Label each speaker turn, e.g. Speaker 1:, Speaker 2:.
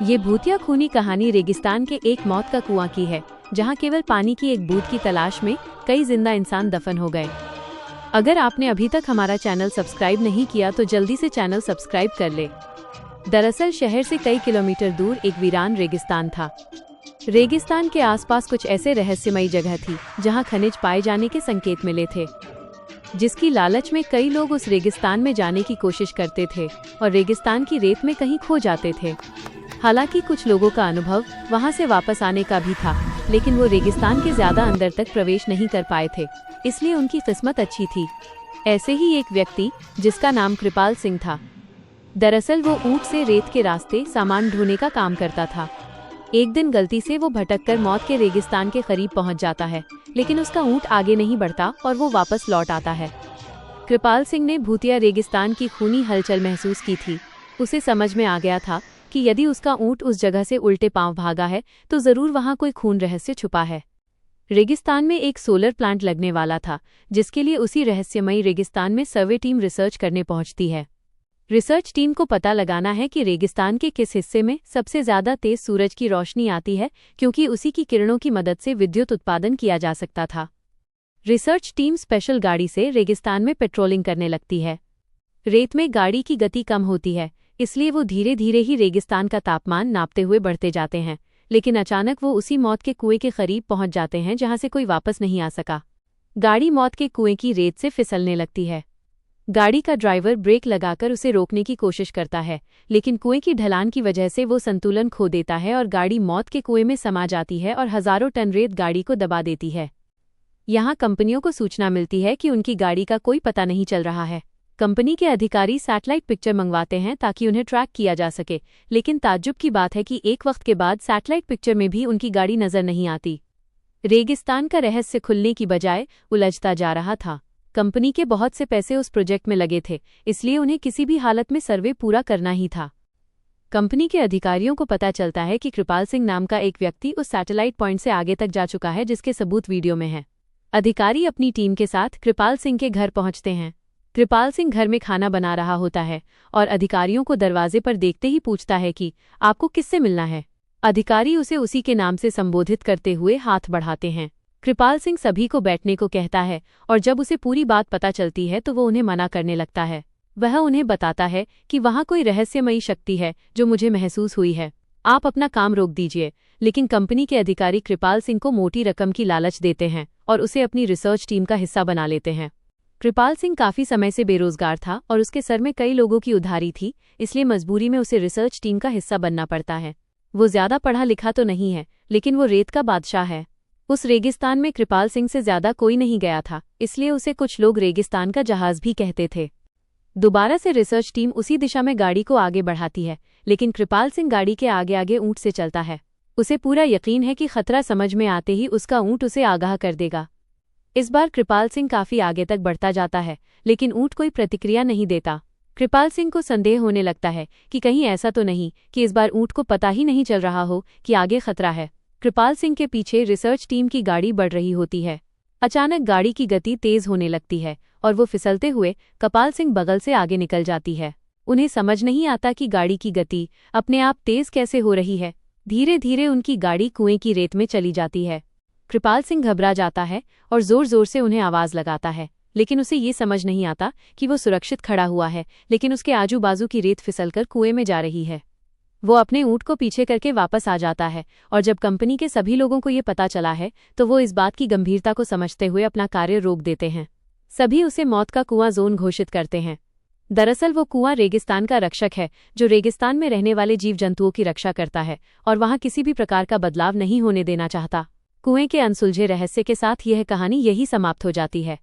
Speaker 1: ये भूतिया खूनी कहानी रेगिस्तान के एक मौत का कुआं की है, जहां केवल पानी की एक बूंद की तलाश में कई जिंदा इंसान दफन हो गए। अगर आपने अभी तक हमारा चैनल सब्सक्राइब नहीं किया तो जल्दी से चैनल सब्सक्राइब कर ले। दरअसल शहर से कई किलोमीटर दूर एक वीरान रेगिस्तान था। रेगिस्तान के आसपास कुछ ऐसे रहस्यमयी जगह थी जहां खनिज पाए जाने के संकेत मिले थे, जिसकी लालच में कई लोग उस रेगिस्तान में जाने की कोशिश करते थे और रेगिस्तान की रेत में कहीं खो जाते थे। हालांकि कुछ लोगों का अनुभव वहां से वापस आने का भी था, लेकिन वो रेगिस्तान के ज्यादा अंदर तक प्रवेश नहीं कर पाए थे, इसलिए उनकी किस्मत अच्छी थी। ऐसे ही एक व्यक्ति जिसका नाम कृपाल सिंह था। दरअसल वो ऊंट से रेत के रास्ते सामान ढोने का काम करता था। एक दिन गलती से वो भटककर मौत के रेगिस्तान के करीब पहुंच जाता है, लेकिन उसका ऊंट आगे नहीं बढ़ता और वो वापस लौट आता है। कृपाल सिंह ने भूतिया रेगिस्तान की खूनी हलचल महसूस की थी। उसे समझ में आ गया था कि यदि उसका ऊंट उस जगह से उल्टे पांव भागा है तो जरूर वहां कोई खून रहस्य छुपा है। रेगिस्तान में एक सोलर प्लांट लगने वाला था, जिसके लिए उसी रहस्यमयी रेगिस्तान में सर्वे टीम रिसर्च करने पहुंचती है। रिसर्च टीम को पता लगाना है कि रेगिस्तान के किस हिस्से में सबसे ज्यादा तेज सूरज की रोशनी आती है, क्योंकि उसी की किरणों की मदद से विद्युत उत्पादन किया जा सकता था। रिसर्च टीम स्पेशल गाड़ी से रेगिस्तान में पेट्रोलिंग करने लगती है। रेत में गाड़ी की गति कम होती है, इसलिए वो धीरे धीरे ही रेगिस्तान का तापमान नापते हुए बढ़ते जाते हैं, लेकिन अचानक वो उसी मौत के कुएं के करीब पहुंच जाते हैं जहां से कोई वापस नहीं आ सका। गाड़ी मौत के कुएं की रेत से फिसलने लगती है। गाड़ी का ड्राइवर ब्रेक लगाकर उसे रोकने की कोशिश करता है, लेकिन कुएं की ढलान की वजह से वो संतुलन खो देता है और गाड़ी मौत के कुएं में समा जाती है और हजारों टन रेत गाड़ी को दबा देती है। यहाँ कंपनियों को सूचना मिलती है कि उनकी गाड़ी का कोई पता नहीं चल रहा है। कंपनी के अधिकारी सैटेलाइट पिक्चर मंगवाते हैं ताकि उन्हें ट्रैक किया जा सके, लेकिन ताज्जुब की बात है कि एक वक्त के बाद सैटेलाइट पिक्चर में भी उनकी गाड़ी नजर नहीं आती। रेगिस्तान का रहस्य खुलने की बजाय उलझता जा रहा था। कंपनी के बहुत से पैसे उस प्रोजेक्ट में लगे थे, इसलिए उन्हें किसी भी हालत में सर्वे पूरा करना ही था। कंपनी के अधिकारियों को पता चलता है कि कृपाल सिंह नाम का एक व्यक्ति उस सैटेलाइट पॉइंट से आगे तक जा चुका है, जिसके सबूत वीडियो में हैं। अधिकारी अपनी टीम के साथ कृपाल सिंह के घर पहुंचते हैं। कृपाल सिंह घर में खाना बना रहा होता है और अधिकारियों को दरवाजे पर देखते ही पूछता है कि आपको किससे मिलना है। अधिकारी उसे उसी के नाम से संबोधित करते हुए हाथ बढ़ाते हैं। कृपाल सिंह सभी को बैठने को कहता है और जब उसे पूरी बात पता चलती है तो वो उन्हें मना करने लगता है। वह उन्हें बताता है कि वहाँ कोई रहस्यमयी शक्ति है जो मुझे महसूस हुई है, आप अपना काम रोक दीजिए। लेकिन कंपनी के अधिकारी कृपाल सिंह को मोटी रकम की लालच देते हैं और उसे अपनी रिसर्च टीम का हिस्सा बना लेते हैं। कृपाल सिंह काफी समय से बेरोजगार था और उसके सर में कई लोगों की उधारी थी, इसलिए मजबूरी में उसे रिसर्च टीम का हिस्सा बनना पड़ता है। वो ज्यादा पढ़ा लिखा तो नहीं है, लेकिन वो रेत का बादशाह है। उस रेगिस्तान में कृपाल सिंह से ज्यादा कोई नहीं गया था, इसलिए उसे कुछ लोग रेगिस्तान का जहाज भी कहते थे। दोबारा से रिसर्च टीम उसी दिशा में गाड़ी को आगे बढ़ाती है, लेकिन कृपाल सिंह गाड़ी के आगे आगे ऊंट से चलता है। उसे पूरा यकीन है कि खतरा समझ में आते ही उसका ऊंट उसे आगाह कर देगा। इस बार कृपाल सिंह काफी आगे तक बढ़ता जाता है, लेकिन ऊंट कोई प्रतिक्रिया नहीं देता। कृपाल सिंह को संदेह होने लगता है कि कहीं ऐसा तो नहीं कि इस बार ऊंट को पता ही नहीं चल रहा हो कि आगे खतरा है। कृपाल सिंह के पीछे रिसर्च टीम की गाड़ी बढ़ रही होती है। अचानक गाड़ी की गति तेज होने लगती है और वो फिसलते हुए कृपाल सिंह बगल से आगे निकल जाती है। उन्हें समझ नहीं आता कि गाड़ी की गति अपने आप तेज कैसे हो रही है। धीरे धीरे उनकी गाड़ी कुएं की रेत में चली जाती है। कृपाल सिंह घबरा जाता है और जोर जोर से उन्हें आवाज लगाता है, लेकिन उसे ये समझ नहीं आता कि वो सुरक्षित खड़ा हुआ है, लेकिन उसके आजू बाजू की रेत फिसलकर कुएं में जा रही है। वो अपने ऊंट को पीछे करके वापस आ जाता है और जब कंपनी के सभी लोगों को ये पता चला है तो वो इस बात की गंभीरता को समझते हुए अपना कार्य रोक देते हैं। सभी उसे मौत का कुआं जोन घोषित करते हैं। दरअसल वो कुआं रेगिस्तान का रक्षक है, जो रेगिस्तान में रहने वाले जीव जंतुओं की रक्षा करता है और वहां किसी भी प्रकार का बदलाव नहीं होने देना चाहता। कुएं के अनसुलझे रहस्य के साथ यह कहानी यही समाप्त हो जाती है।